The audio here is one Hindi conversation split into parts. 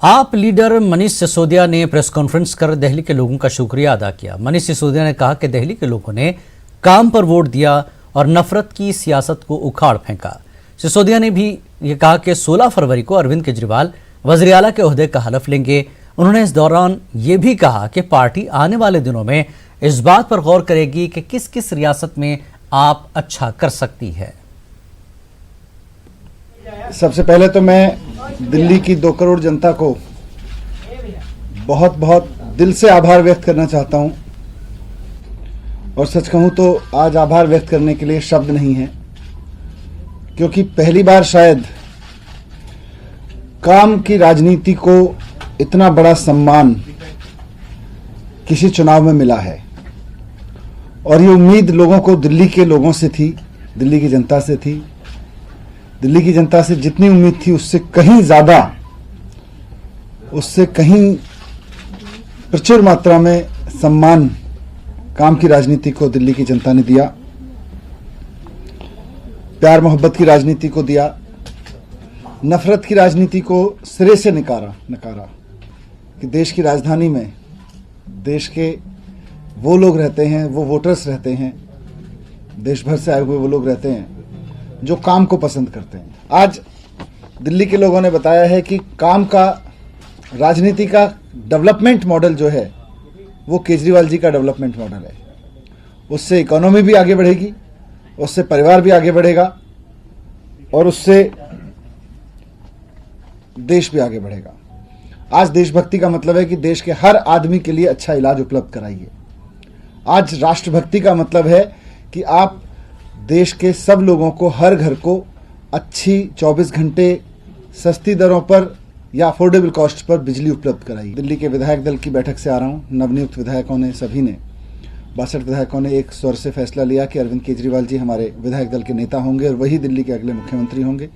आप लीडर मनीष सिसोदिया ने प्रेस कॉन्फ्रेंस कर दिल्ली के लोगों का शुक्रिया अदा किया। मनीष सिसोदिया ने कहा कि दिल्ली के लोगों ने काम पर वोट दिया और नफरत की सियासत को उखाड़ फेंका। सिसोदिया ने भी ये कहा कि 16 फरवरी को अरविंद केजरीवाल वज़ीर आला के ओहदे का हलफ लेंगे। उन्होंने इस दौरान ये भी कहा कि पार्टी आने वाले दिनों में इस बात पर गौर करेगी कि किस किस रियासत में आप अच्छा कर सकती है। सबसे पहले तो मैं दिल्ली की 2 करोड़ जनता को बहुत बहुत दिल से आभार व्यक्त करना चाहता हूं। और सच कहूं तो आज आभार व्यक्त करने के लिए शब्द नहीं है, क्योंकि पहली बार शायद काम की राजनीति को इतना बड़ा सम्मान किसी चुनाव में मिला है। और ये उम्मीद लोगों को दिल्ली के लोगों से थी, दिल्ली की जनता से थी। दिल्ली की जनता से जितनी उम्मीद थी उससे कहीं ज्यादा, उससे कहीं प्रचुर मात्रा में सम्मान काम की राजनीति को दिल्ली की जनता ने दिया। प्यार मोहब्बत की राजनीति को दिया, नफरत की राजनीति को सिरे से नकारा कि देश की राजधानी में देश के वो लोग रहते हैं, वो वोटर्स रहते हैं, देश भर से आए हुए वो लोग रहते हैं जो काम को पसंद करते हैं। आज दिल्ली के लोगों ने बताया है कि काम का राजनीति का डेवलपमेंट मॉडल जो है वो केजरीवाल जी का डेवलपमेंट मॉडल है। उससे इकोनॉमी भी आगे बढ़ेगी, उससे परिवार भी आगे बढ़ेगा और उससे देश भी आगे बढ़ेगा। आज देशभक्ति का मतलब है कि देश के हर आदमी के लिए अच्छा इलाज उपलब्ध कराइए। आज राष्ट्रभक्ति का मतलब है कि आप देश के सब लोगों को, हर घर को अच्छी 24 घंटे सस्ती दरों पर या अफोर्डेबल कॉस्ट पर बिजली उपलब्ध कराई। दिल्ली के विधायक दल की बैठक से आ रहा हूं। नवनियुक्त विधायकों ने, सभी ने, 62 विधायकों ने एक स्वर से फैसला लिया कि अरविंद केजरीवाल जी हमारे विधायक दल के नेता होंगे और वही दिल्ली के अगले मुख्यमंत्री होंगे।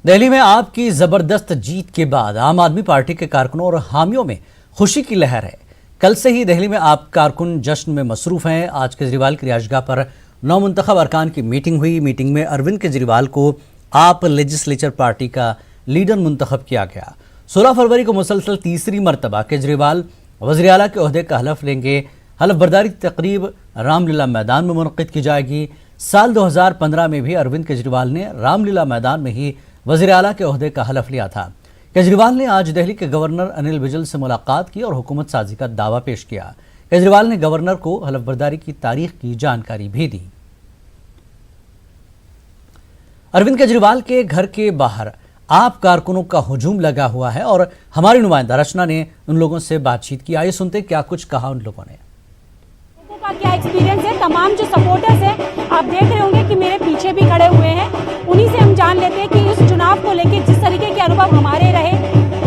दिल्ली में आपकी जबरदस्त जीत के बाद आम आदमी पार्टी के कारकुनों और हामियों में खुशी की लहर है। कल से ही दिल्ली में आप कारकुन जश्न में मसरूफ हैं। आज केजरीवाल की रिहाइशगाह पर नौमुंतखब अरकान की मीटिंग हुई। मीटिंग में अरविंद केजरीवाल को आप लेजिस्लेचर पार्टी का लीडर मुंतखब किया गया। 16 फरवरी को मुसलसल तीसरी मरतबा केजरीवाल वज़ीर आला के ओहदे का हलफ लेंगे। हलफ बर्दारी तकरीब रामलीला मैदान में मुनक़िद की जाएगी। साल 2015 में भी अरविंद केजरीवाल ने रामलीला मैदान में ही वज़ीर आला के ओहदे का हलफ लिया था। केजरीवाल ने आज दिल्ली के गवर्नर अनिल विजल से मुलाकात की और हुकूमत साजी का दावा पेश किया। केजरीवाल ने गवर्नर को हलफ बर्दारी की तारीख की जानकारी भी दी। अरविंद केजरीवाल के घर के बाहर आप कारकुनों का हुजूम लगा हुआ है और हमारी नुमाइंदा रचना ने उन लोगों से बातचीत की। आइए सुनते क्या कुछ कहा उन लोगों ने। का क्या एक्सपीरियंस है, तमाम जो सपोर्टर्स हैं आप देख रहे होंगे कि मेरे पीछे भी खड़े हुए हैं। उन्हीं से हम जान लेते हैं कि इस चुनाव को लेकर जिस तरीके के अनुभव हमारे रहे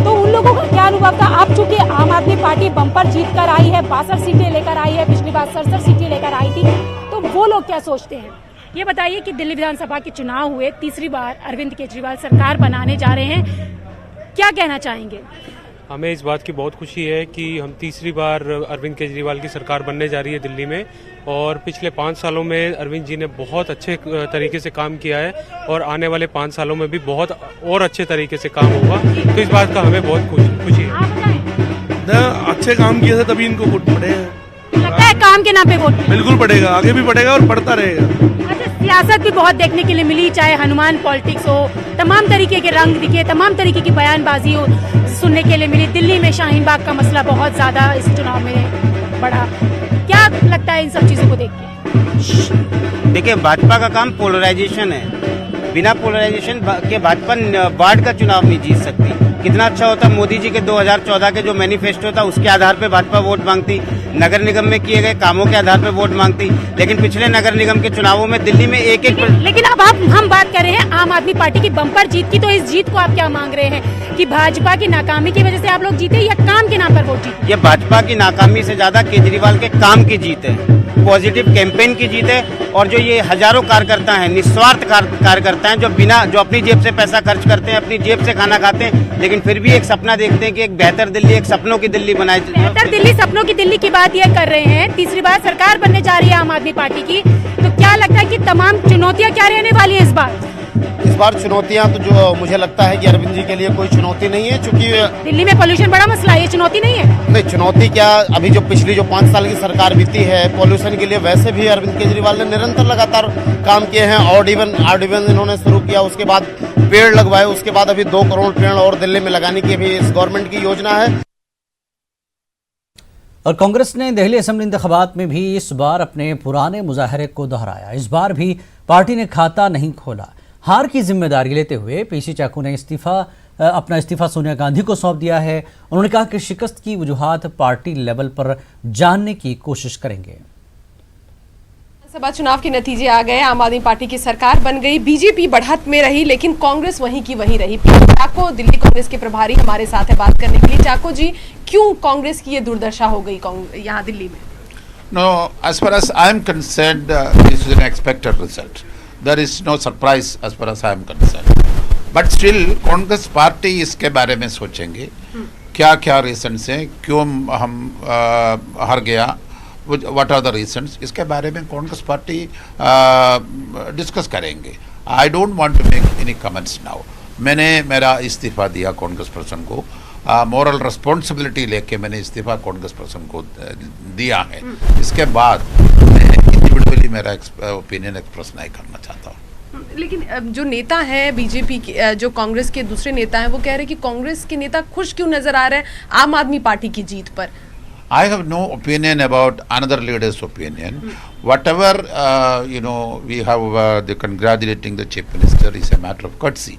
तो उन लोगों का क्या अनुभव था। आप चूंकि आम आदमी पार्टी बम्पर जीत कर आई है, 62 सीटें लेकर आई है, पिछली बार 67 सीटें लेकर आई थी, तो वो लोग क्या सोचते हैं ये बताइए कि दिल्ली विधानसभा के चुनाव हुए, तीसरी बार अरविंद केजरीवाल सरकार बनाने जा रहे हैं, क्या कहना चाहेंगे? हमें इस बात की बहुत खुशी है कि हम तीसरी बार अरविंद केजरीवाल की सरकार बनने जा रही है दिल्ली में। और पिछले 5 सालों में अरविंद जी ने बहुत अच्छे तरीके से काम किया है और आने वाले 5 सालों में भी बहुत और अच्छे तरीके से काम होगा। तो इस बात का हमें बहुत खुशी है। अच्छे काम किए थे तभी इनको वोट पड़ेगा। लगता है काम के नाम पे वोट बिल्कुल पड़ेगा, आगे भी पड़ेगा और पड़ता रहेगा। सियासत भी बहुत देखने के लिए मिली, चाहे हनुमान पॉलिटिक्स हो, तमाम तरीके के रंग दिखे, तमाम तरीके की बयानबाजी हो सुनने के लिए मिली। दिल्ली में शाहीन बाग का मसला बहुत ज्यादा इस चुनाव में बढ़ा। क्या लगता है इन सब चीजों को देख के? देखिए, भाजपा का काम पोलराइजेशन है। बिना पोलराइजेशन के भाजपा वार्ड का चुनाव नहीं जीत सकती। कितना अच्छा होता मोदी जी के 2014 के जो मैनिफेस्टो था उसके आधार पे भाजपा वोट मांगती, नगर निगम में किए गए कामों के आधार पे वोट मांगती। लेकिन पिछले नगर निगम के चुनावों में दिल्ली में लेकिन अब हम बात कर रहे हैं आम आदमी पार्टी की बम्पर जीत की, तो इस जीत को आप क्या मांग रहे हैं कि भाजपा की नाकामी की वजह से आप लोग जीते या काम के नाम पर वोट जीते? ये भाजपा की नाकामी से ज्यादा केजरीवाल के काम की जीत है, पॉजिटिव कैंपेन की जीत है। और जो ये हजारों कार्यकर्ता हैं, निस्वार्थ कार्यकर्ता हैं, जो अपनी जेब से पैसा खर्च करते हैं, अपनी जेब से खाना खाते हैं, लेकिन फिर भी एक सपना देखते हैं कि एक बेहतर दिल्ली, एक सपनों की दिल्ली बनाए। बेहतर दिल्ली, सपनों की दिल्ली की बात ये कर रहे हैं। तीसरी बार सरकार बनने जा रही है आम आदमी पार्टी की, तो क्या लगता है कि तमाम चुनौतियां क्या रहने वाली है इस बार? इस बार चुनौतियां तो जो मुझे लगता है कि अरविंद जी के लिए कोई चुनौती नहीं है, क्योंकि दिल्ली में पोल्यूशन बड़ा मसला है, ये चुनौती नहीं है। नहीं, चुनौती क्या, अभी जो पिछली जो 5 साल की सरकार बीती है पॉल्यूशन के लिए, वैसे भी अरविंद केजरीवाल ने निरंतर लगातार काम किए हैं। ऑड इवन इन्होंने शुरू किया, उसके बाद पेड़ लगवाए, उसके बाद अभी 2 करोड़ पेड़ और दिल्ली में लगाने की भी इस गवर्नमेंट की योजना है। और कांग्रेस ने दिल्ली असेंबली इंतखाबात में भी इस बार अपने पुराने मुजाहरे को दोहराया। इस बार भी पार्टी ने खाता नहीं खोला। हार की जिम्मेदारी लेते हुए पीसी चाकू ने अपना इस्तीफा सोनिया गांधी को सौंप दिया है। उन्होंने कहा कि शिकस्त की वजूहात पार्टी लेवल पर जानने की कोशिश करेंगे। लोकसभा चुनाव के नतीजे आ गए, आम आदमी पार्टी की सरकार बन गई, बीजेपी बढ़त में रही, लेकिन कांग्रेस वहीं की वहीं रही। चाको दिल्ली कांग्रेस के प्रभारी हमारे साथ है बात करने के लिए। चाको जी, क्यों कांग्रेस की ये दुर्दशा हो गई यहाँ दिल्ली में? No, as far as I am concerned, this is an expected result. There is no surprise as far as I am concerned. But still, Congress party इसके बारे में सोचेंगे क्या क्या रीजंस हैं, क्यों हम हार गया, व्हाट आर द रीजंस, इसके बारे में कांग्रेस पार्टी डिस्कस करेंगे। I don't want to make any comments now. मैंने मेरा इस्तीफा दिया कांग्रेस पर्सन को, मोरल रिस्पॉन्सिबिलिटी लेके मैंने इस्तीफा कांग्रेस पर्सन को दिया है। इसके बाद मैं इंडिविजुअली मेरा ओपिनियन एक्सप्रेस नहीं करना चाहता हूँ। लेकिन जो नेता है बीजेपी के, जो कांग्रेस के दूसरे नेता हैं, वो कह रहे हैं कि कांग्रेस के नेता खुश क्यों नजर आ रहे हैं आम आदमी पार्टी की जीत पर। I have no opinion about another leader's opinion. Whatever, we have the congratulating the chief minister is a matter of courtesy.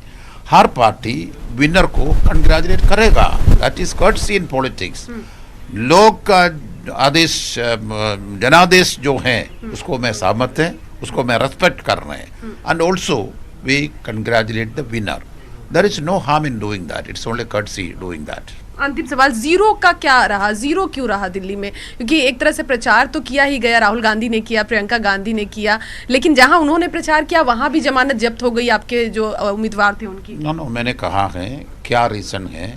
Her party winner को कंग्रेचुलेट करेगा, that is courtesy in politics. लोग का आदेश, जनादेश जो है उसको मैं सहमत है, उसको मैं रेस्पेक्ट कर रहे हैं। And also we congratulate the winner. There is no harm in doing that, it's only courtesy doing that. अंतिम सवाल, जीरो का क्या रहा, जीरो क्यों रहा दिल्ली में? क्योंकि एक तरह से प्रचार तो किया ही गया, राहुल गांधी ने किया, प्रियंका गांधी ने किया, लेकिन जहां उन्होंने प्रचार किया वहां भी जमानत जब्त हो गई आपके जो उम्मीदवार थे उनकी। नो, मैंने कहा है क्या रीजन है,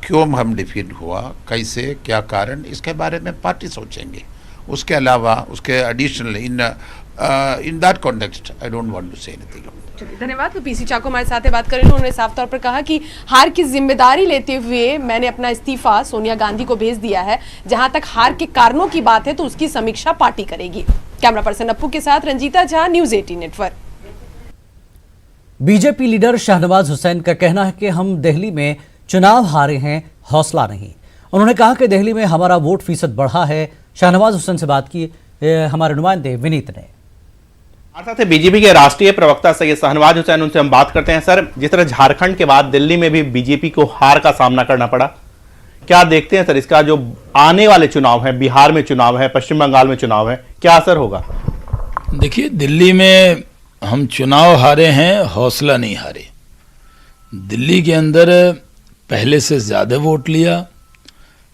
क्यों हम डिफीट हुआ, कैसे, क्या कारण, इसके बारे में पार्टी सोचेंगे। उसके अलावा उसके additional in that context I don't want to say anything. धन्यवाद। तो पीसी चाको हमारे साथ बात करें, उन्होंने साफ तौर पर कहा कि हार की जिम्मेदारी लेते हुए मैंने अपना इस्तीफा सोनिया गांधी को भेज दिया है। जहां तक हार के कारणों की बात है तो उसकी समीक्षा पार्टी करेगी। कैमरा पर्सन अप्पू के साथ Ranjita Jha, news 18 network. BJP leader Shahnawaz Hussain का कहना है कि हम दिल्ली में चुनाव हारे हैं, हौसला नहीं। उन्होंने कहा कि दिल्ली में हमारा वोट फीसद बढ़ा है। शाहनवाज हुसैन से बात की हमारे नुमाइंदे विनीत ने। साथ ही बीजेपी के राष्ट्रीय प्रवक्ता सैयद शाहनवाज हुसैन, उनसे हम बात करते हैं। सर, जिस तरह झारखंड के बाद दिल्ली में भी बीजेपी को हार का सामना करना पड़ा, क्या देखते हैं सर इसका? जो आने वाले चुनाव है, बिहार में चुनाव है, पश्चिम बंगाल में चुनाव है, क्या असर होगा? देखिए, दिल्ली में हम चुनाव हारे हैं, हौसला नहीं हारे। दिल्ली के अंदर पहले से ज्यादा वोट लिया,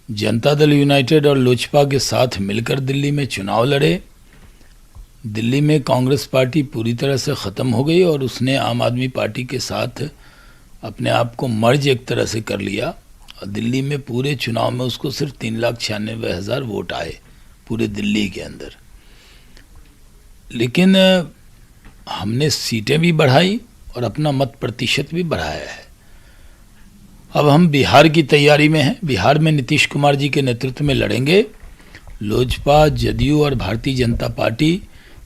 जनता दल यूनाइटेड और लोजपा के साथ मिलकर दिल्ली में चुनाव लड़े। दिल्ली में कांग्रेस पार्टी पूरी तरह से ख़त्म हो गई और उसने आम आदमी पार्टी के साथ अपने आप को मर्ज एक तरह से कर लिया। और दिल्ली में पूरे चुनाव में उसको सिर्फ 3,96,000 वोट आए पूरे दिल्ली के अंदर। लेकिन हमने सीटें भी बढ़ाई और अपना मत प्रतिशत भी बढ़ाया है। अब हम बिहार की तैयारी में हैं। बिहार में नीतीश कुमार जी के नेतृत्व में लड़ेंगे। लोजपा, जदयू और भारतीय जनता पार्टी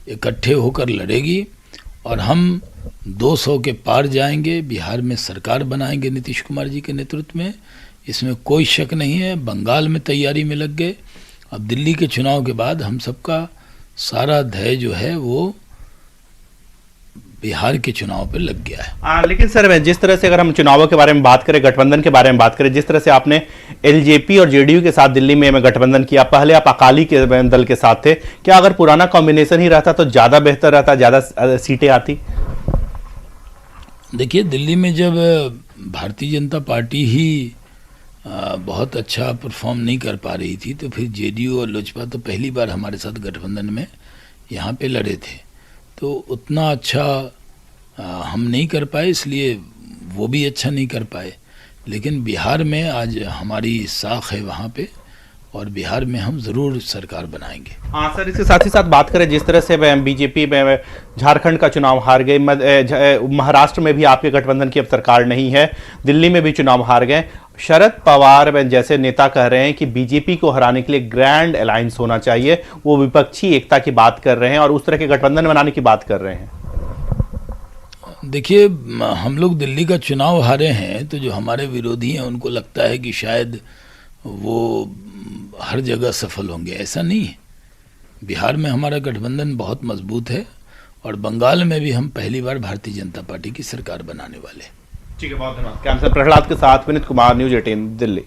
इकट्ठे होकर लड़ेगी और हम 200 के पार जाएंगे। बिहार में सरकार बनाएंगे नीतीश कुमार जी के नेतृत्व में, इसमें कोई शक नहीं है। बंगाल में तैयारी में लग गए। अब दिल्ली के चुनाव के बाद हम सबका सारा ध्येय जो है वो बिहार के चुनाव पर लग गया है। लेकिन सर, जिस तरह से अगर हम चुनावों के बारे में बात करें, गठबंधन के बारे में बात करें, जिस तरह से आपने एलजेपी और जेडीयू के साथ दिल्ली में गठबंधन किया, पहले आप अकाली के दल के साथ थे, क्या अगर पुराना कॉम्बिनेशन ही रहता तो ज्यादा बेहतर रहता, ज्यादा सीटें आती? देखिए, दिल्ली में जब भारतीय जनता पार्टी ही बहुत अच्छा परफॉर्म नहीं कर पा रही थी तो फिर जेडीयू और लोजपा तो पहली बार हमारे साथ गठबंधन में यहाँ पे लड़े थे, तो उतना अच्छा हम नहीं कर पाए, इसलिए वो भी अच्छा नहीं कर पाए। लेकिन बिहार में आज हमारी साख है वहाँ पे और बिहार में हम ज़रूर सरकार बनाएंगे। हाँ सर, इसके साथ ही साथ बात करें जिस तरह से बीजेपी में झारखंड का चुनाव हार गए, महाराष्ट्र में भी आपके गठबंधन की अब सरकार नहीं है, दिल्ली में भी चुनाव हार गए, शरद पवार जैसे नेता कह रहे हैं कि बीजेपी को हराने के लिए ग्रैंड अलायंस होना चाहिए, वो विपक्षी एकता की बात कर रहे हैं और उस तरह के गठबंधन बनाने की बात कर रहे हैं। देखिए, हम लोग दिल्ली का चुनाव हारे हैं तो जो हमारे विरोधी हैं उनको लगता है कि शायद वो हर जगह सफल होंगे, ऐसा नहीं है। बिहार में हमारा गठबंधन बहुत मजबूत है और बंगाल में भी हम पहली बार भारतीय जनता पार्टी की सरकार बनाने वाले हैं। ठीक है, बहुत धन्यवाद। कैंसर प्रहलाद के साथ विनीत कुमार, न्यूज़ 18 दिल्ली।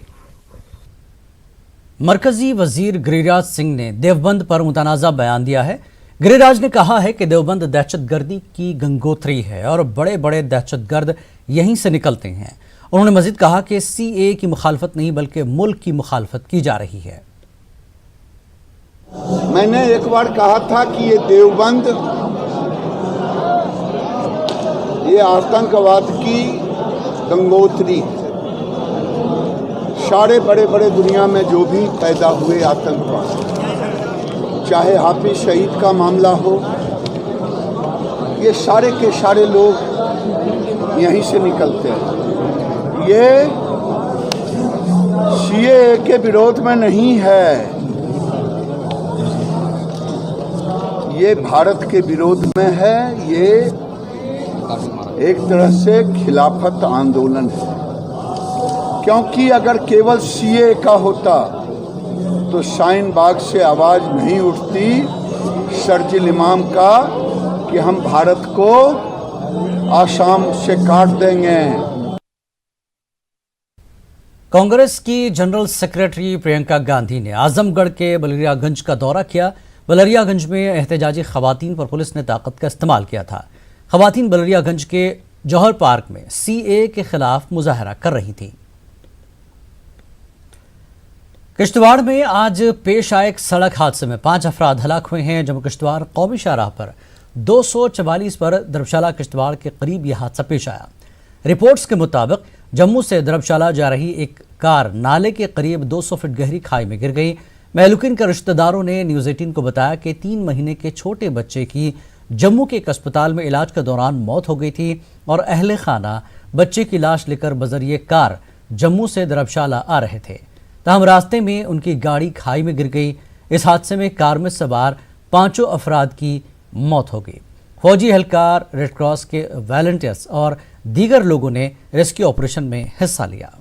मरकजी वजीर गिरिराज सिंह ने देवबंद पर मुतनाज़ा बयान दिया है। गिरिराज ने कहा है कि देवबंद दहशतगर्दी की गंगोत्री है और बड़े बड़े दहशतगर्द यहीं से निकलते हैं। उन्होंने मजीद कहा कि सीए की मुखालफत नहीं बल्कि मुल्क की मुखालफत की जा रही है। मैंने एक बार कहा था कि ये देवबंद ये आतंकवाद की गंगोत्री है। सारे बड़े बड़े दुनिया में जो भी पैदा हुए आतंकवाद, चाहे हाफिज शहीद का मामला हो, ये सारे के सारे लोग यहीं से निकलते हैं। ये सीए के विरोध में नहीं है, ये भारत के विरोध में है। ये एक तरह से खिलाफत आंदोलन है, क्योंकि अगर केवल सीए का होता तो शाहीन बाग से आवाज़ नहीं उठती शर्जिल इमाम का कि हम भारत को आसाम से काट देंगे। कांग्रेस की जनरल सेक्रेटरी प्रियंका गांधी ने आजमगढ़ के बलरियागंज का दौरा किया। बलरियागंज में एहतजाजी खवातीन पर पुलिस ने ताकत का इस्तेमाल किया था। खवातीन बलरियागंज के जौहर पार्क में सीए के खिलाफ मुजाहरा कर रही थी। किश्तवाड़ में आज पेश आए एक सड़क हादसे में 5 अफराद हलाक हुए हैं। जम्मू किश्तवाड़ कौमी शाहराह पर 244 पर दरबशाला किश्तवाड़ के करीब यह हादसा पेश आया। रिपोर्ट्स के मुताबिक जम्मू से दरबशाला जा रही एक कार नाले के करीब 200 फीट गहरी खाई में गिर गई। महलूकिन के रिश्तेदारों ने न्यूज़ 18 को बताया कि 3 महीने के छोटे बच्चे की जम्मू के एक अस्पताल में इलाज के दौरान मौत हो गई थी और अहले खाना बच्चे की लाश लेकर बजरिए कार जम्मू से दरबशाला आ रहे थे। तहम रास्ते में उनकी गाड़ी खाई में गिर गई। इस हादसे में कार में सवार 5 अफराद की मौत हो गई। फौजी एहलकार, रेड क्रॉस के वॉलंटियर्स और दीगर लोगों ने रेस्क्यू ऑपरेशन में हिस्सा लिया।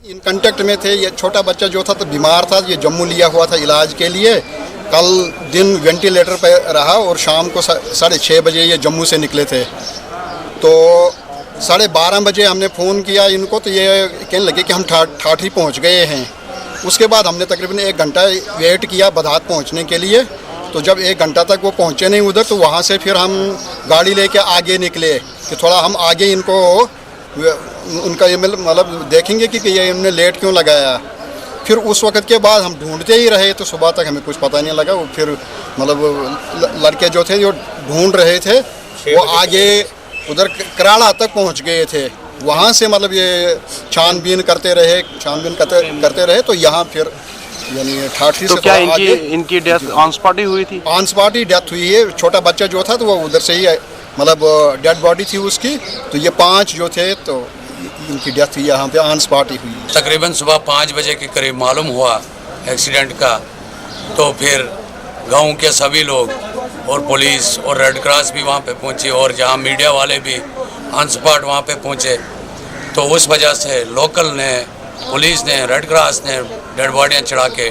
इन कांटेक्ट में थे। ये छोटा बच्चा जो था तो बीमार था, ये जम्मू लिया हुआ था इलाज के लिए। कल दिन वेंटिलेटर पर रहा और शाम को 6:30 बजे ये जम्मू से निकले थे। तो 12:30 बजे हमने फ़ोन किया इनको, तो ये कहने लगे कि हम ठाठी पहुंच गए हैं। उसके बाद हमने तकरीबन 1 घंटा वेट किया बधात पहुंचने के लिए। तो जब 1 घंटा तक वो पहुंचे नहीं उधर, तो वहाँ से फिर हम गाड़ी लेके आगे निकले कि थोड़ा हम आगे इनको उनका ये मतलब देखेंगे कि ये इन्होंने लेट क्यों लगाया। फिर उस वक्त के बाद हम ढूंढते ही रहे तो सुबह तक हमें कुछ पता नहीं लगा। वो फिर मतलब लड़के जो थे जो ढूंढ रहे थे वो आगे उधर कराड़ा तक पहुंच गए थे। वहाँ से मतलब ये छानबीन करते रहे तो यहाँ फिर यानी ठाठी तो से क्या इनकी डेथ ऑन स्पॉट ही हुई थी? ऑन स्पॉट ही डेथ हुई है। छोटा बच्चा जो था तो वो उधर से ही मतलब डेड बॉडी थी उसकी। तो ये 5 जो थे तो इनकी डेथ हुई यहाँ पे ऑन स्पॉट ही हुई। तकरीबन सुबह 5 बजे के करीब मालूम हुआ एक्सीडेंट का। तो फिर गांव के सभी लोग और पुलिस और रेड क्रॉस भी वहाँ पे पहुँची और जहाँ मीडिया वाले भी ऑन स्पॉट वहाँ पे पहुँचे। तो उस वजह से लोकल ने, पुलिस ने, रेड क्रॉस ने डेड बॉडियाँ चढ़ा के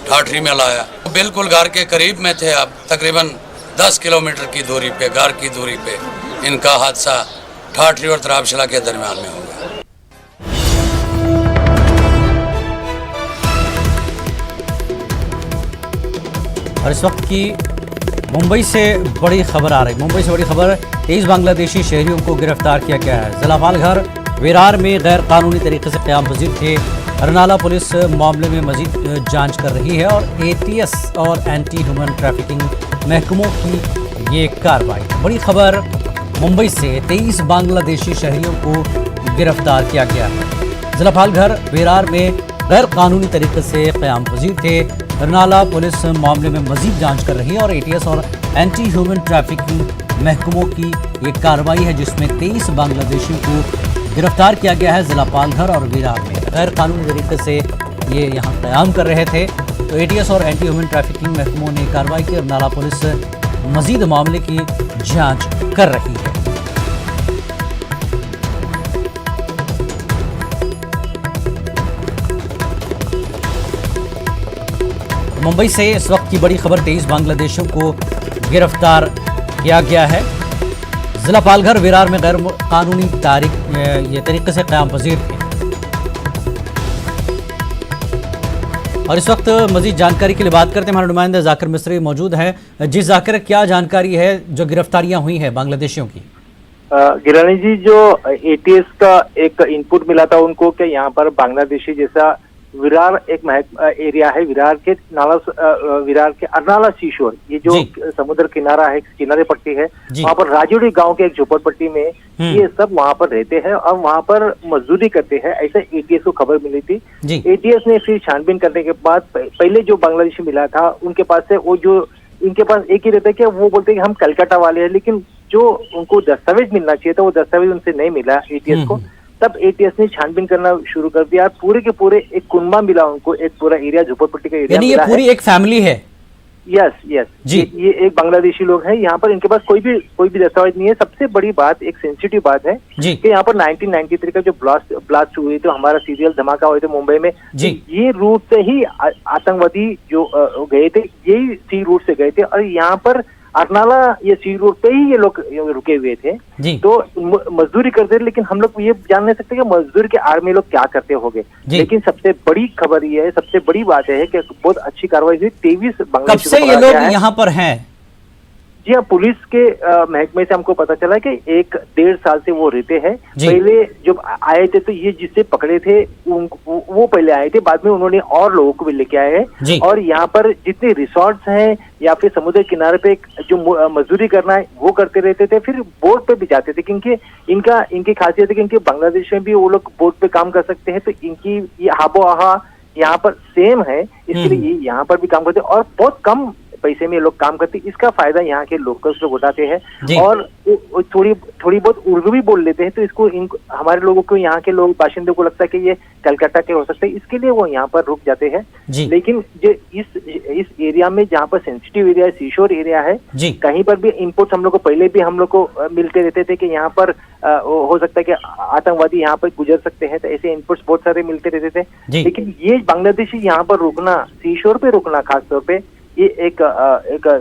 ठाठरी में लाया। बिल्कुल घर के करीब में थे। अब तकरीबन 10 किलोमीटर की दूरी पे, घर की दूरी पे इनका हादसा ठाठरी और तराबशाला के दरमियान में हो गया। और इस वक्त की मुंबई से बड़ी खबर आ रही। मुंबई से बड़ी खबर, 23 बांग्लादेशी शहरियों को गिरफ्तार किया गया है। जिलापाल घर विरार में गैर कानूनी तरीके से क़याम पजीर थे। अरनाला पुलिस मामले में मजीद जांच कर रही है और ATS और एंटी ह्यूमन ट्रैफिकिंग महकमों की ये कार्रवाई। बड़ी खबर मुंबई से 23 बांग्लादेशी शहरियों को गिरफ्तार किया गया है। जिलापाल घर विरार में गैर कानूनी तरीके से क़याम पजीर थे। बरनाला पुलिस मामले में मजीद जांच कर रही है और एटीएस और एंटी ह्यूमन ट्रैफिकिंग महकमों की ये कार्रवाई है जिसमें 23 बांग्लादेशियों को गिरफ्तार किया गया है। जिला पालघर और विरार में गैर कानूनी तरीके से ये यहाँ क़याम कर रहे थे, तो एटीएस और एंटी ह्यूमन ट्रैफिकिंग महकमों ने कार्रवाई की। बरनाला पुलिस मजीद मामले की जांच कर रही है। मुंबई से इस वक्त की बड़ी खबर, 23 बांग्लादेशियों को गिरफ्तार किया गया है। जिला पालघर विरार में गैर कानूनी ये तरीके से क़याम पजीर थे। और इस वक्त मजीद जानकारी के लिए बात करते हैं, हमारे नुमाइंदे जाकिर मिस्री मौजूद हैं। जी जाकिर, क्या जानकारी है जो गिरफ्तारियां हुई हैं बांग्लादेशियों की? गिलानी जी, जो एटीएस का एक इनपुट मिला था उनको कि यहाँ पर बांग्लादेशी जैसा विरार एक एरिया है, विरार के अरनाला सीशोर, ये जो समुद्र किनारा है, किनारे पट्टी है, वहाँ पर राजौरी गांव के एक झोपड़पट्टी में ये सब वहाँ पर रहते हैं और वहाँ पर मजदूरी करते हैं, ऐसा एटीएस को खबर मिली थी। एटीएस ने फिर छानबीन करने के बाद पहले जो बांग्लादेशी मिला था उनके पास से वो जो इनके पास एक ही रहता है कि वो बोलते हैं कि हम कलकत्ता वाले हैं, लेकिन जो उनको दस्तावेज मिलना चाहिए था वो दस्तावेज उनसे नहीं मिला एटीएस को। तब एटीएस ने छानबीन करना शुरू कर दिया। पूरे के पूरे एक कुनबा मिला उनको, एक पूरा एरिया झोपड़पट्टी का एरिया, यानी ये पूरी एक फैमिली है। यस जी, ये एक बांग्लादेशी लोग हैं। यहाँ पर इनके पास कोई भी दस्तावेज नहीं है। सबसे बड़ी बात, एक सेंसिटिव बात है कि यहाँ पर 1993 का जो ब्लास्ट हुए थे, हमारा सीरियल धमाका हुए थे मुंबई में, ये रूट से ही आतंकवादी जो गए थे, यही सी रूट से गए थे और यहाँ पर अरनाला ये सी रोड पे ही ये लोग रुके हुए थे। तो मजदूरी करते थे, लेकिन हम लोग ये जान नहीं सकते कि मजदूरी के आड़ में लोग क्या करते होंगे। लेकिन सबसे बड़ी खबर ये है, सबसे बड़ी बात है कि बहुत अच्छी कार्रवाई हुई। 23 कब से ये लोग यहाँ पर हैं? जी हाँ, पुलिस के महकमे से हमको पता चला कि 1-1.5 साल से वो रहते हैं। पहले जब आए थे तो ये जिससे पकड़े थे वो पहले आए थे, बाद में उन्होंने और लोगों को भी लेके आए हैं। और यहाँ पर जितने रिसोर्ट्स हैं या फिर समुद्र किनारे पे जो मजदूरी करना है वो करते रहते थे, फिर बोट पे भी जाते थे, क्योंकि इनकी खासियत है कि इनके बांग्लादेश में भी वो लोग बोट पे काम कर सकते हैं, तो इनकी ये आबो हवा यहाँ पर सेम है, इसके लिए ये यहाँ पर भी काम करते हैं और बहुत कम पैसे में ये लोग काम करते हैं। इसका फायदा यहाँ के लोकल्स लोग उठाते हैं और थोड़ी बहुत उर्दू भी बोल लेते हैं, तो इसको हमारे लोगों को, यहाँ के लोग बाशिंदों को लगता है कि ये कलकत्ता के हो सकते हैं, इसके लिए वो यहाँ पर रुक जाते हैं। लेकिन जो इस एरिया में जहाँ पर सेंसिटिव एरिया है, सीशोर एरिया है, कहीं पर भी इनपुट्स हम लोग को पहले भी हम लोग को मिलते रहते थे कि यहाँ पर हो सकता है कि आतंकवादी यहाँ पर गुजर सकते हैं, तो ऐसे इनपुट्स बहुत सारे मिलते रहते थे। लेकिन ये बांग्लादेशी यहाँ पर रुकना, सीशोर पे रुकना खासतौर पे, ये एक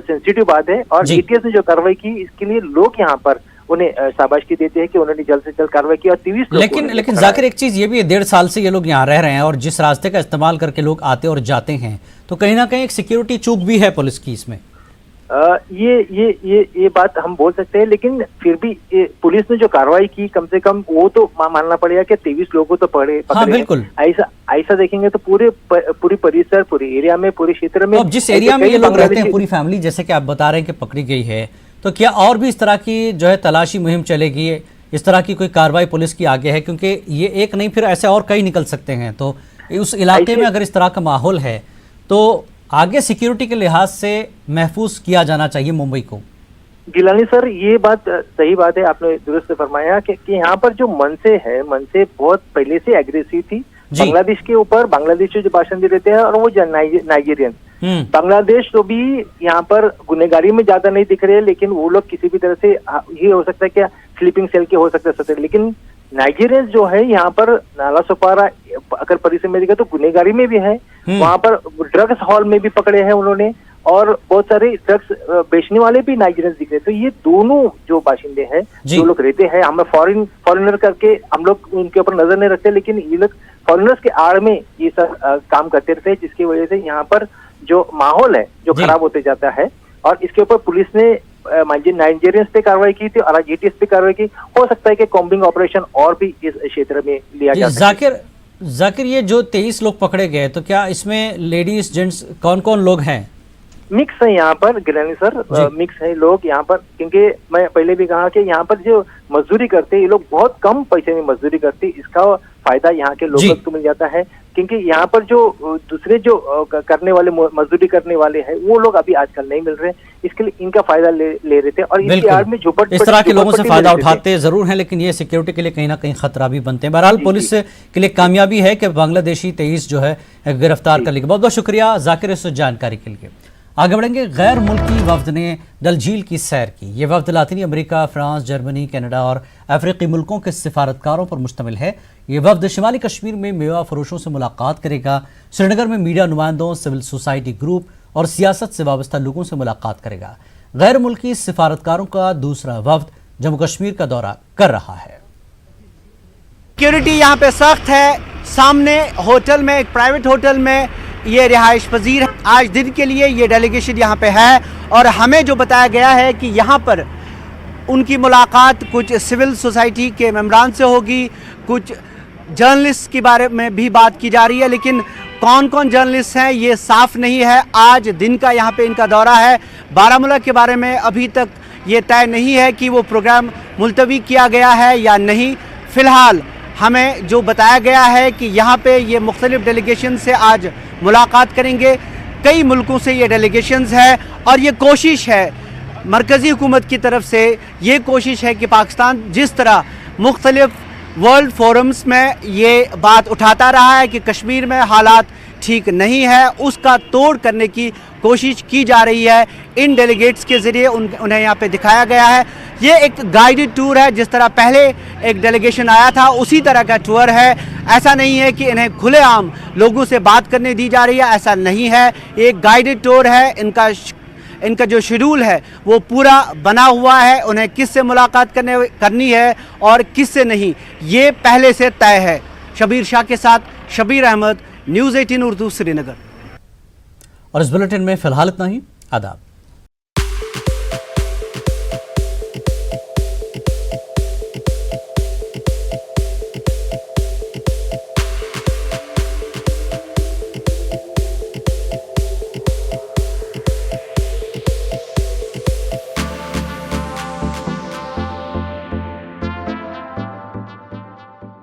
सेंसिटिव बात है। और एटीएस ने जो कार्रवाई की, इसके लिए लोग यहाँ पर उन्हें शाबाशी देते हैं कि उन्होंने जल्द से जल्द कार्रवाई की। और 23 लेकिन जाकिर, एक चीज ये भी है, 1.5 साल से ये लोग यहाँ रह रहे हैं और जिस रास्ते का इस्तेमाल करके लोग आते और जाते हैं, तो कहीं ना कहीं एक सिक्योरिटी चूक भी है पुलिस की इसमें। ये बात हम बोल सकते हैं, लेकिन फिर भी पुलिस ने जो कार्रवाई की, कम से कम वो तो मानना पड़ेगा कि 23 लोगों तो पकड़े। हाँ, बिल्कुल। ऐसा देखेंगे तो पूरी परिसर, पूरे एरिया में, पूरे क्षेत्र में, तो जिस एरिया में ये लोग रहते हैं, पूरी फैमिली जैसे कि आप बता रहे हैं कि पकड़ी गई है, तो क्या और भी इस तरह की जो है तलाशी मुहिम चलेगी, इस तरह की कोई कार्रवाई पुलिस की आगे है? क्योंकि ये एक नहीं, फिर ऐसे और कई निकल सकते हैं। तो उस इलाके में अगर इस तरह का माहौल है तो आगे सिक्योरिटी के लिहाज से महफूज किया जाना चाहिए मुंबई को। गिलानी सर, ये बात सही बात है, आपने दुरुस्त फरमाया कि यहाँ पर जो मनसे बहुत पहले से एग्रेसिव थी बांग्लादेश के ऊपर। बांग्लादेशी जो बाशिंदे रहते हैं और वो नाइजीरियन, बांग्लादेश तो भी यहाँ पर गुनहगारी में ज्यादा नहीं दिख रहे, लेकिन वो लोग किसी भी तरह से, ये हो सकता है क्या स्लीपिंग सेल के हो सकते हैं, लेकिन नाइजीरियंस जो है यहाँ पर नाला सोपारा अगर परिसर में देखा तो गुनहगारी में भी है। वहाँ पर ड्रग्स हॉल में भी पकड़े हैं उन्होंने, और बहुत सारे ड्रग्स बेचने वाले भी नाइजीरियंस दिख रहे हैं। तो ये दोनों जो बाशिंदे हैं, जो लोग रहते हैं, हमें फॉरेनर करके हम लोग उनके ऊपर नजर नहीं रखते, लेकिन ये लोग फॉरेनर्स के आड़ में ये सब काम करते रहते हैं, जिसकी वजह से यहाँ पर जो माहौल है जो खराब होते जाता है। और इसके ऊपर पुलिस ने नाइजीरियंस पे कार्रवाई की थी और एटीएस पे कार्रवाई की। हो सकता है कि कॉम्बिंग ऑपरेशन और भी इस क्षेत्र में लिया जा सके। जाकिर, ये जो 23 लोग पकड़े गए, तो क्या इसमें लेडीज जेंट्स कौन कौन लोग हैं? मिक्स है यहाँ पर गिलानी सर, मिक्स है लोग यहाँ पर, क्योंकि मैं पहले भी कहा कि यहाँ पर जो मजदूरी करते हैं ये लोग बहुत कम पैसे में मजदूरी करते हैं, इसका फायदा यहाँ के लोगों को मिल जाता है। क्योंकि यहाँ पर जो दूसरे जो करने वाले मजदूरी करने वाले हैं वो लोग अभी आजकल नहीं मिल रहे, इसके लिए इनका फायदा ले रहे थे और इसकी आड़ में इस तरह के लोगों से फायदा उठाते जरूर हैं, लेकिन ये सिक्योरिटी के लिए कहीं ना कहीं खतरा भी बनते हैं। बहरहाल पुलिस के लिए कामयाबी है कि बांग्लादेशी 23 जो है गिरफ्तार कर लिया। बहुत बहुत शुक्रिया जाकिर इस जानकारी के लिए। आगे बढ़ेंगे। गैर मुल्की वफ्द ने डल झील की सैर की। ये वफ्द लातीनी अमेरिका, फ्रांस, जर्मनी, कनाडा और अफ्रीकी मुल्कों के सिफारतकारों पर मुश्तमिल है। ये वफ्द शिमाली कश्मीर में मेवा फरोशों से मुलाकात करेगा। श्रीनगर में मीडिया नुमाइंदों, सिविल सोसाइटी ग्रुप और सियासत से वाबस्ता लोगों से मुलाकात करेगा। गैर मुल्की सिफारतकारों का दूसरा वफ्द जम्मू कश्मीर का दौरा कर रहा है। सिक्योरिटी यहाँ पे सख्त है। सामने होटल में, एक प्राइवेट होटल में ये रिहाइश पजीर है। आज दिन के लिए ये डेलीगेशन यहाँ पे है और हमें जो बताया गया है कि यहाँ पर उनकी मुलाकात कुछ सिविल सोसाइटी के मेंबरान से होगी, कुछ जर्नलिस्ट के बारे में भी बात की जा रही है, लेकिन कौन कौन जर्नलिस्ट हैं ये साफ नहीं है। आज दिन का यहाँ पे इनका दौरा है। बारामूला के बारे में अभी तक ये तय नहीं है कि वो प्रोग्राम मुलतवी किया गया है या नहीं। फ़िलहाल हमें जो बताया गया है कि यहाँ पे ये मुख्तलिफ डेलीगेशन से आज मुलाकात करेंगे। कई मुल्कों से ये डेलीगेशंस है और ये कोशिश है मरकज़ी हुकूमत की तरफ से, ये कोशिश है कि पाकिस्तान जिस तरह मुख्तलिफ वर्ल्ड फोरम्स में ये बात उठाता रहा है कि कश्मीर में हालात ठीक नहीं है, उसका तोड़ करने की कोशिश की जा रही है। इन डेलीगेट्स के ज़रिए उन्हें यहाँ पे दिखाया गया है। ये एक गाइडेड टूर है, जिस तरह पहले एक डेलीगेशन आया था उसी तरह का टूर है। ऐसा नहीं है कि इन्हें खुलेआम लोगों से बात करने दी जा रही है, ऐसा नहीं है। एक गाइडेड टूर है। इनका जो शेड्यूल है वो पूरा बना हुआ है। उन्हें किससे मुलाकात करनी है और किससे नहीं, ये पहले से तय है। शबीर शाह के साथ शबीर अहमद, न्यूज़ 18 उर्दू, श्रीनगर। और इस बुलेटिन में फिलहाल इतना ही। आदाब।